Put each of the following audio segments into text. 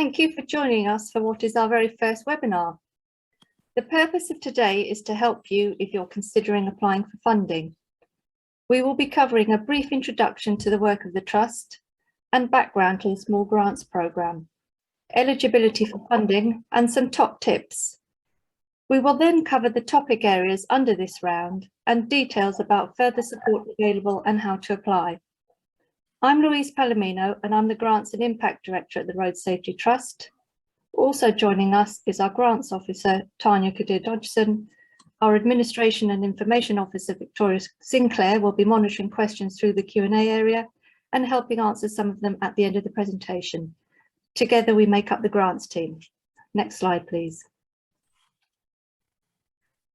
Thank you for joining us for what is our very first webinar. The purpose of today is to help you if you're considering applying for funding. We will be covering a brief introduction to the work of the Trust and background to the Small Grants Programme, eligibility for funding and some top tips. We will then cover the topic areas under this round and details about further support available and how to apply. I'm Louise Palomino and I'm the Grants and Impact Director at the Road Safety Trust. Also joining us is our Grants Officer, Tanya Kadir-Dodgson. Our Administration and Information Officer, Victoria Sinclair, will be monitoring questions through the Q&A area and helping answer some of them at the end of the presentation. Together we make up the grants team. Next slide, please.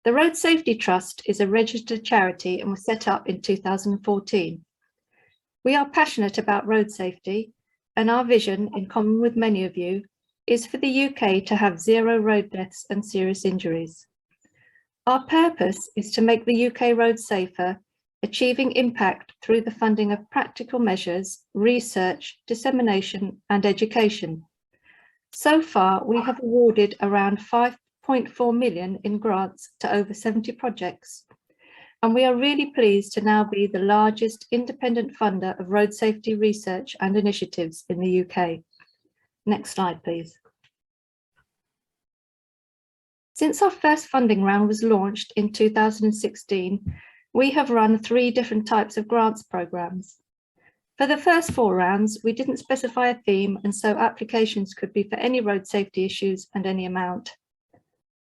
The Road Safety Trust is a registered charity and was set up in 2014. We are passionate about road safety, and our vision, in common with many of you, is for the UK to have zero road deaths and serious injuries. Our purpose is to make the UK roads safer, achieving impact through the funding of practical measures, research, dissemination and education. So far, we have awarded around 5.4 million in grants to over 70 projects. And we are really pleased to now be the largest independent funder of road safety research and initiatives in the UK. Next slide, please. Since our first funding round was launched in 2016, we have run 3 different types of grants programmes. For the first 4 rounds, we didn't specify a theme, and so applications could be for any road safety issues and any amount.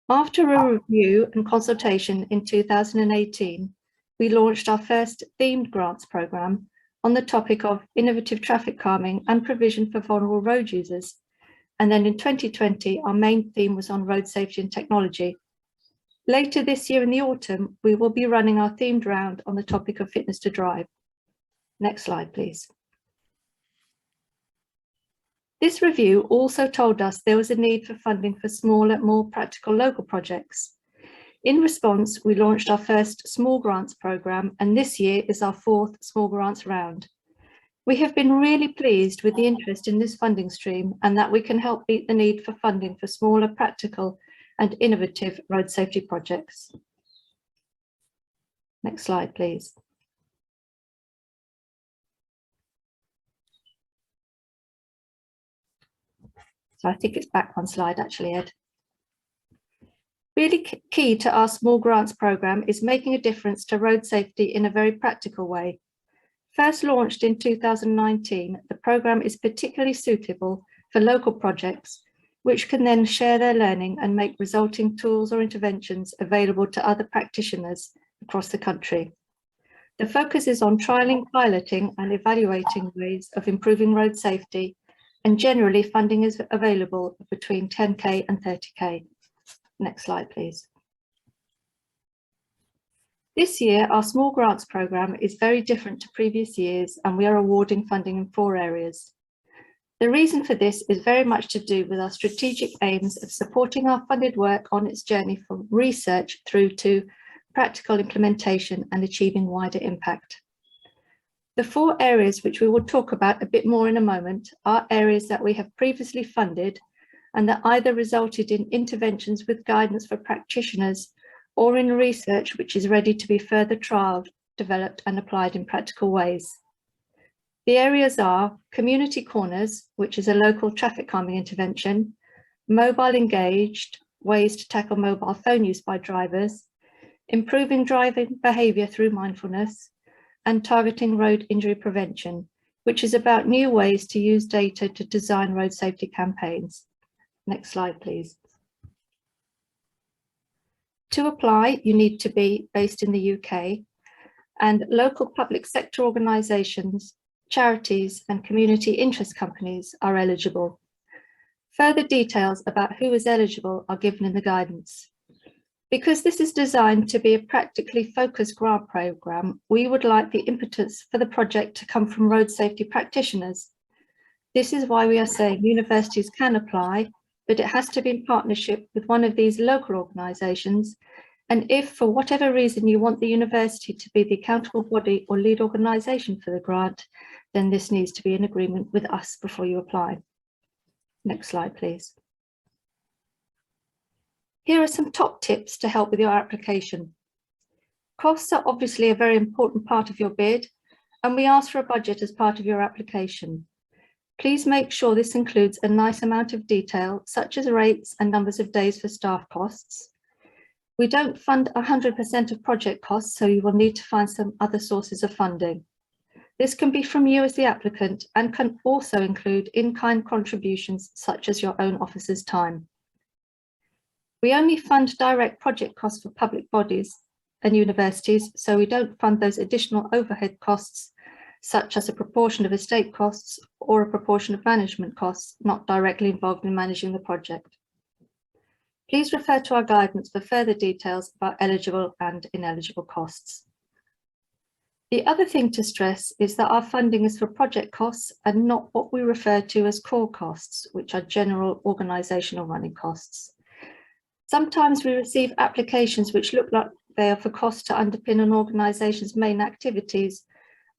After a review and consultation in 2018, we launched our first themed grants programme on the topic of innovative traffic calming and provision for vulnerable road users. And then in 2020, our main theme was on road safety and technology. Later this year in the autumn, we will be running our themed round on the topic of fitness to drive. Next slide, please. This review also told us there was a need for funding for smaller, more practical local projects. In response, we launched our first small grants programme, and this year is our 4th small grants round. We have been really pleased with the interest in this funding stream and that we can help meet the need for funding for smaller, practical and innovative road safety projects. Next slide, please. So I think it's back one slide actually, Ed. Really key to our small grants programme is making a difference to road safety in a very practical way. First launched in 2019, the programme is particularly suitable for local projects, which can then share their learning and make resulting tools or interventions available to other practitioners across the country. The focus is on trialling, piloting and evaluating ways of improving road safety, and generally funding is available between 10k and 30k. Next slide, please. This year, our small grants programme is very different to previous years, and we are awarding funding in 4 areas. The reason for this is very much to do with our strategic aims of supporting our funded work on its journey from research through to practical implementation and achieving wider impact. The 4 areas which we will talk about a bit more in a moment are areas that we have previously funded and that either resulted in interventions with guidance for practitioners or in research which is ready to be further trialled, developed and applied in practical ways. The areas are Community Corners, which is a local traffic calming intervention, Mobile Engaged, ways to tackle mobile phone use by drivers, Improving driving behaviour through mindfulness, and Targeting road injury prevention, which is about new ways to use data to design road safety campaigns. Next slide, please. To apply, you need to be based in the UK, and local public sector organisations, charities and community interest companies are eligible. Further details about who is eligible are given in the guidance. Because this is designed to be a practically focused grant programme, we would like the impetus for the project to come from road safety practitioners. This is why we are saying universities can apply, but it has to be in partnership with one of these local organisations. And if for whatever reason you want the university to be the accountable body or lead organisation for the grant, then this needs to be in agreement with us before you apply. Next slide, please. Here are some top tips to help with your application. Costs are obviously a very important part of your bid, and we ask for a budget as part of your application. Please make sure this includes a nice amount of detail, such as rates and numbers of days for staff costs. We don't fund 100% of project costs, so you will need to find some other sources of funding. This can be from you as the applicant and can also include in-kind contributions, such as your own officer's time. We only fund direct project costs for public bodies and universities, so we don't fund those additional overhead costs, such as a proportion of estate costs or a proportion of management costs not directly involved in managing the project. Please refer to our guidance for further details about eligible and ineligible costs. The other thing to stress is that our funding is for project costs and not what we refer to as core costs, which are general organisational running costs. Sometimes we receive applications which look like they are for costs to underpin an organisation's main activities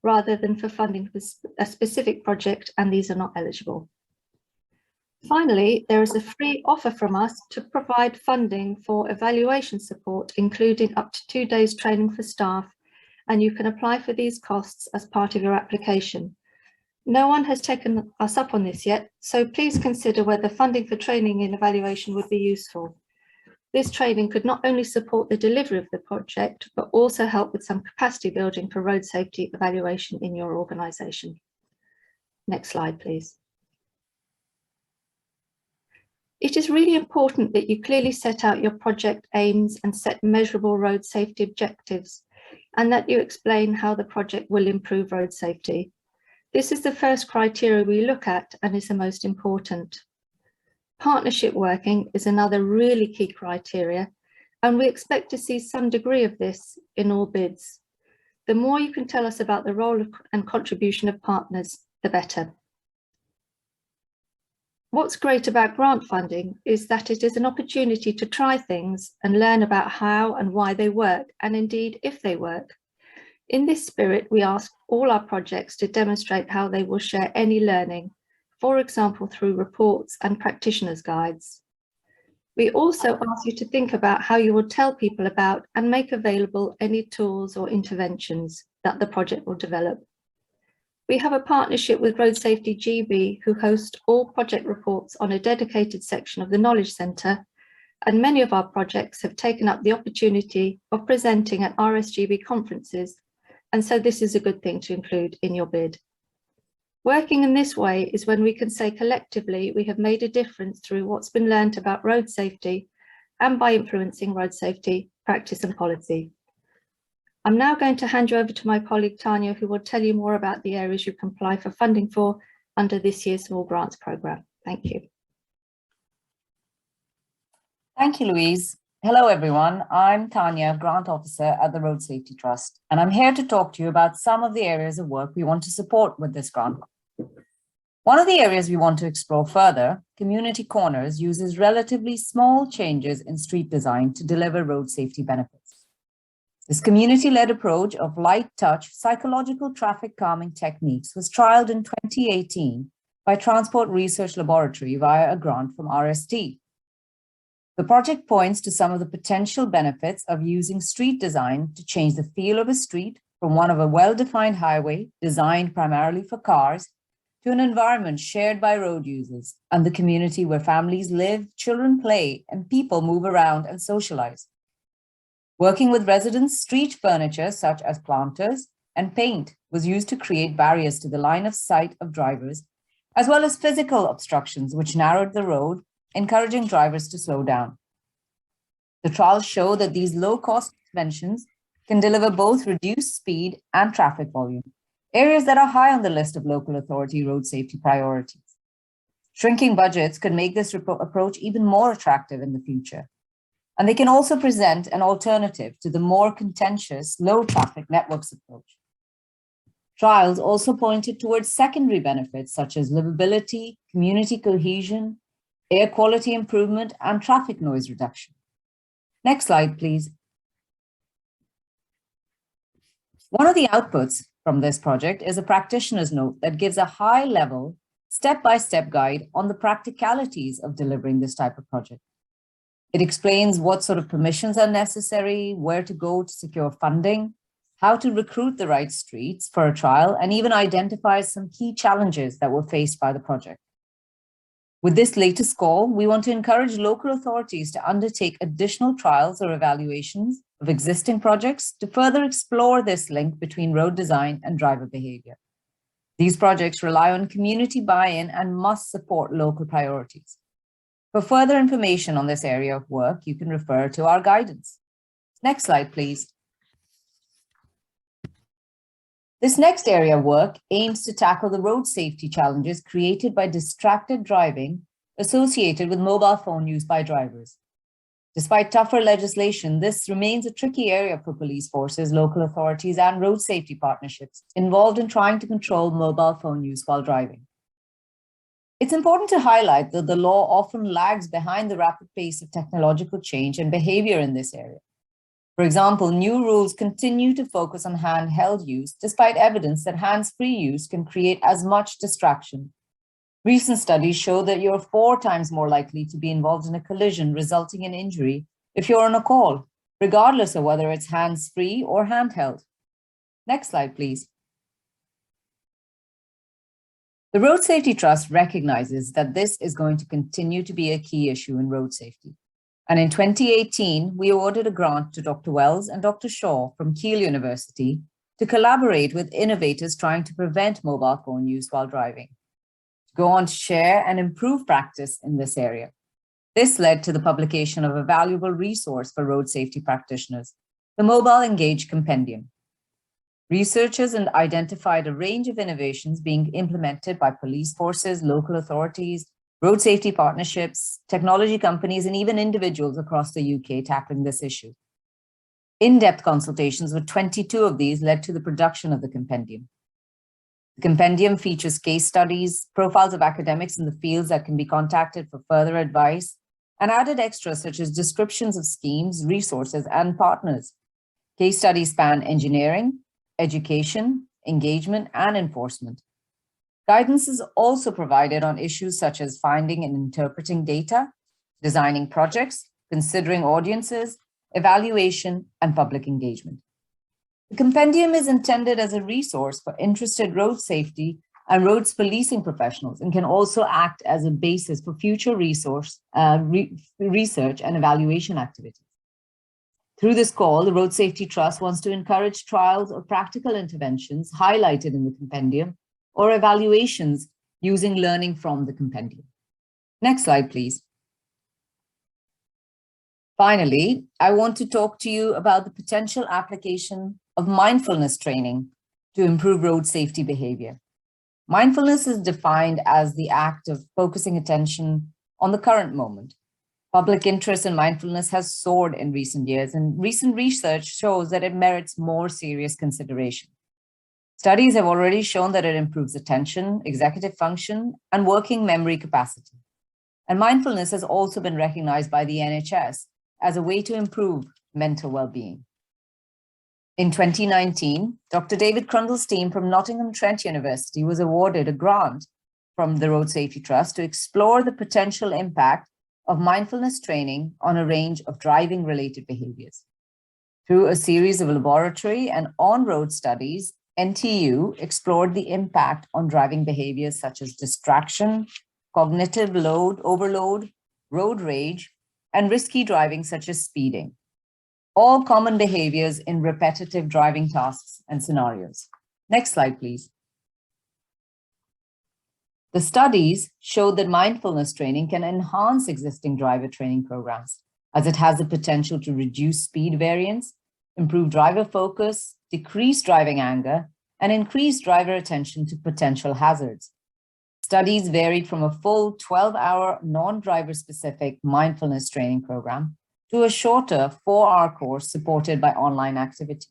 rather than for funding for a specific project, and these are not eligible. Finally, there is a free offer from us to provide funding for evaluation support, including up to 2 days training for staff, and you can apply for these costs as part of your application. No one has taken us up on this yet, so please consider whether funding for training and evaluation would be useful. This training could not only support the delivery of the project, but also help with some capacity building for road safety evaluation in your organisation. Next slide, please. It is really important that you clearly set out your project aims and set measurable road safety objectives, and that you explain how the project will improve road safety. This is the first criteria we look at and is the most important. Partnership working is another really key criteria, and we expect to see some degree of this in all bids. The more you can tell us about the role and contribution of partners, the better. What's great about grant funding is that it is an opportunity to try things and learn about how and why they work, and indeed if they work. In this spirit, we ask all our projects to demonstrate how they will share any learning, for example, through reports and practitioners' guides. We also ask you to think about how you will tell people about and make available any tools or interventions that the project will develop. We have a partnership with Road Safety GB, who host all project reports on a dedicated section of the Knowledge Centre, and many of our projects have taken up the opportunity of presenting at RSGB conferences, and so this is a good thing to include in your bid. Working in this way is when we can say collectively we have made a difference through what's been learned about road safety and by influencing road safety practice and policy. I'm now going to hand you over to my colleague Tanya, who will tell you more about the areas you can apply for funding for under this year's Small Grants Programme. Thank you. Thank you, Louise. Hello, everyone. I'm Tanya, Grant Officer at the Road Safety Trust, and I'm here to talk to you about some of the areas of work we want to support with this grant. One of the areas we want to explore further, Community Corners, uses relatively small changes in street design to deliver road safety benefits. This community-led approach of light touch, psychological traffic calming techniques was trialed in 2018 by Transport Research Laboratory via a grant from RST. The project points to some of the potential benefits of using street design to change the feel of a street from one of a well-defined highway designed primarily for cars to an environment shared by road users and the community where families live, children play, and people move around and socialize. Working with residents, street furniture such as planters and paint was used to create barriers to the line of sight of drivers, as well as physical obstructions which narrowed the road, encouraging drivers to slow down. The trials show that these low-cost interventions can deliver both reduced speed and traffic volume, areas that are high on the list of local authority road safety priorities. Shrinking budgets could make this approach even more attractive in the future. And they can also present an alternative to the more contentious low-traffic networks approach. Trials also pointed towards secondary benefits such as livability, community cohesion, air quality improvement, and traffic noise reduction. Next slide, please. One of the outputs from this project is a practitioner's note that gives a high-level step-by-step guide on the practicalities of delivering this type of project. It explains what sort of permissions are necessary, where to go to secure funding, how to recruit the right streets for a trial, and even identifies some key challenges that were faced by the project. With this latest call, we want to encourage local authorities to undertake additional trials or evaluations of existing projects to further explore this link between road design and driver behavior. These projects rely on community buy-in and must support local priorities. For further information on this area of work, you can refer to our guidance. Next slide, please. This next area of work aims to tackle the road safety challenges created by distracted driving associated with mobile phone use by drivers. Despite tougher legislation, this remains a tricky area for police forces, local authorities, and road safety partnerships involved in trying to control mobile phone use while driving. It's important to highlight that the law often lags behind the rapid pace of technological change and behavior in this area. For example, new rules continue to focus on handheld use, despite evidence that hands-free use can create as much distraction. Recent studies show that you're 4 times more likely to be involved in a collision resulting in injury if you're on a call, regardless of whether it's hands-free or handheld. Next slide, please. The Road Safety Trust recognizes that this is going to continue to be a key issue in road safety. And in 2018, we awarded a grant to Dr. Wells and Dr. Shaw from Keele University to collaborate with innovators trying to prevent mobile phone use while driving, to go on to share and improve practice in this area. This led to the publication of a valuable resource for road safety practitioners, the Mobile Engage Compendium. Researchers identified a range of innovations being implemented by police forces, local authorities, road safety partnerships, technology companies, and even individuals across the UK tackling this issue. In-depth consultations with 22 of these led to the production of the compendium. The compendium features case studies, profiles of academics in the fields that can be contacted for further advice, and added extras such as descriptions of schemes, resources, and partners. Case studies span engineering, education, engagement, and enforcement. Guidance is also provided on issues such as finding and interpreting data, designing projects, considering audiences, evaluation, and public engagement. The compendium is intended as a resource for interested road safety and roads policing professionals and can also act as a basis for future research and evaluation activities. Through this call, the Road Safety Trust wants to encourage trials of practical interventions highlighted in the compendium or evaluations using learning from the compendium. Next slide, please. Finally, I want to talk to you about the potential application of mindfulness training to improve road safety behavior. Mindfulness is defined as the act of focusing attention on the current moment. Public interest in mindfulness has soared in recent years, and recent research shows that it merits more serious consideration. Studies have already shown that it improves attention, executive function, and working memory capacity. And mindfulness has also been recognized by the NHS as a way to improve mental well-being. In 2019, Dr. David Crundle's team from Nottingham Trent University was awarded a grant from the Road Safety Trust to explore the potential impact of mindfulness training on a range of driving-related behaviors. Through a series of laboratory and on-road studies, NTU explored the impact on driving behaviors such as distraction, cognitive load overload, road rage, and risky driving such as speeding, all common behaviors in repetitive driving tasks and scenarios. Next slide, please. The studies showed that mindfulness training can enhance existing driver training programs, as it has the potential to reduce speed variance, improve driver focus, decrease driving anger, and increase driver attention to potential hazards. Studies varied from a full 12-hour non-driver specific mindfulness training program to a shorter 4-hour course supported by online activities.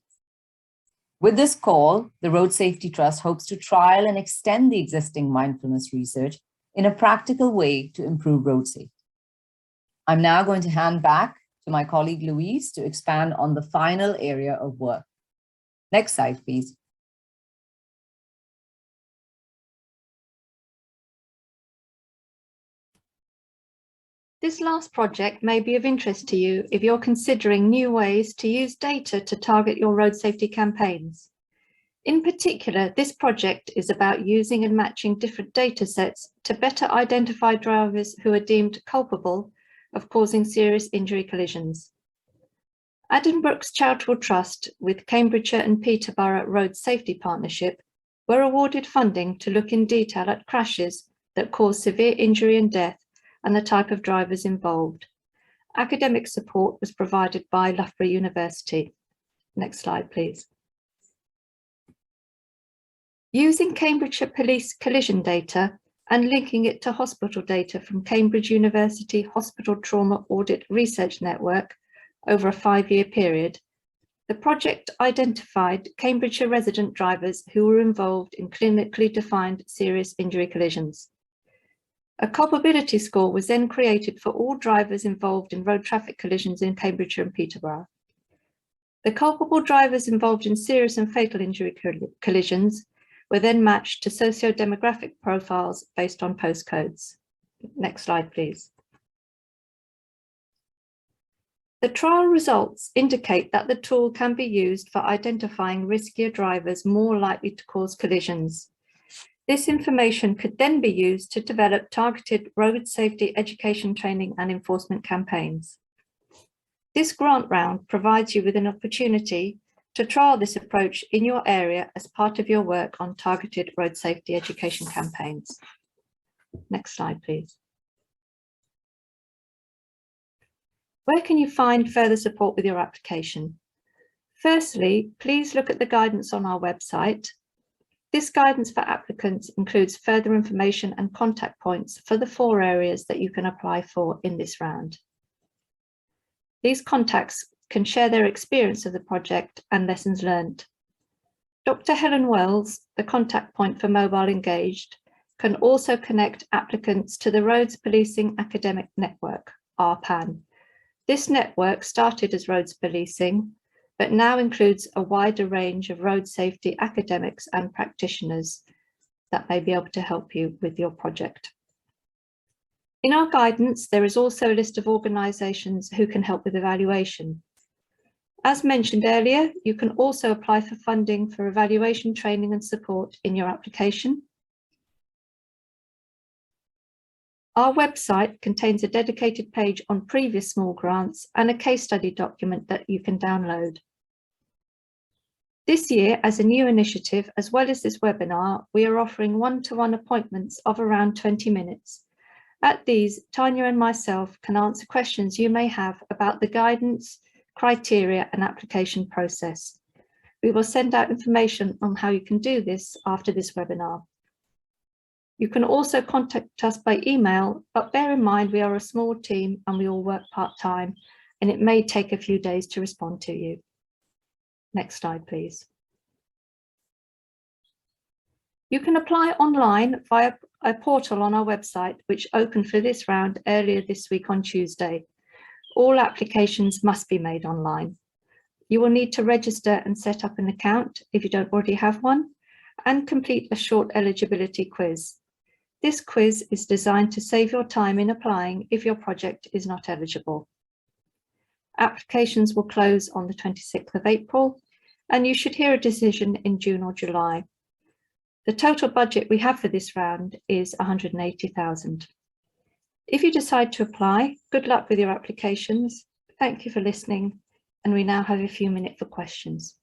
With this call, the Road Safety Trust hopes to trial and extend the existing mindfulness research in a practical way to improve road safety. I'm now going to hand back to my colleague Louise to expand on the final area of work. Next slide, please. This last project may be of interest to you if you're considering new ways to use data to target your road safety campaigns. In particular, this project is about using and matching different data sets to better identify drivers who are deemed culpable of causing serious injury collisions. Addenbrookes Charitable Trust with Cambridgeshire and Peterborough Road Safety Partnership were awarded funding to look in detail at crashes that cause severe injury and death and the type of drivers involved. Academic support was provided by Loughborough University. Next slide, please. Using Cambridgeshire Police collision data and linking it to hospital data from Cambridge University Hospital Trauma Audit Research Network over a 5-year period, the project identified Cambridgeshire resident drivers who were involved in clinically defined serious injury collisions. A culpability score was then created for all drivers involved in road traffic collisions in Cambridgeshire and Peterborough. The culpable drivers involved in serious and fatal injury collisions were then matched to socio-demographic profiles based on postcodes. Next slide, please. The trial results indicate that the tool can be used for identifying riskier drivers more likely to cause collisions. This information could then be used to develop targeted road safety education training and enforcement campaigns. This grant round provides you with an opportunity to trial this approach in your area as part of your work on targeted road safety education campaigns. Next slide, please. Where can you find further support with your application? Firstly, please look at the guidance on our website. This guidance for applicants includes further information and contact points for the 4 areas that you can apply for in this round. These contacts can share their experience of the project and lessons learned. Dr. Helen Wells, the contact point for Mobile Engaged, can also connect applicants to the Roads Policing Academic Network, RPAN. This network started as Roads Policing, but now includes a wider range of road safety academics and practitioners that may be able to help you with your project. In our guidance, there is also a list of organisations who can help with evaluation. As mentioned earlier, you can also apply for funding for evaluation training and support in your application. Our website contains a dedicated page on previous small grants and a case study document that you can download. This year, as a new initiative, as well as this webinar, we are offering one-to-one appointments of around 20 minutes. At these, Tanya and myself can answer questions you may have about the guidance, criteria and application process. We will send out information on how you can do this after this webinar. You can also contact us by email, but bear in mind we are a small team and we all work part-time, and it may take a few days to respond to you. Next slide, please. You can apply online via a portal on our website, which opened for this round earlier this week on Tuesday. All applications must be made online. You will need to register and set up an account if you don't already have one, and complete a short eligibility quiz. This quiz is designed to save your time in applying if your project is not eligible. Applications will close on the 26th of April, and you should hear a decision in June or July. The total budget we have for this round is £180,000. If you decide to apply, good luck with your applications. Thank you for listening, and we now have a few minutes for questions.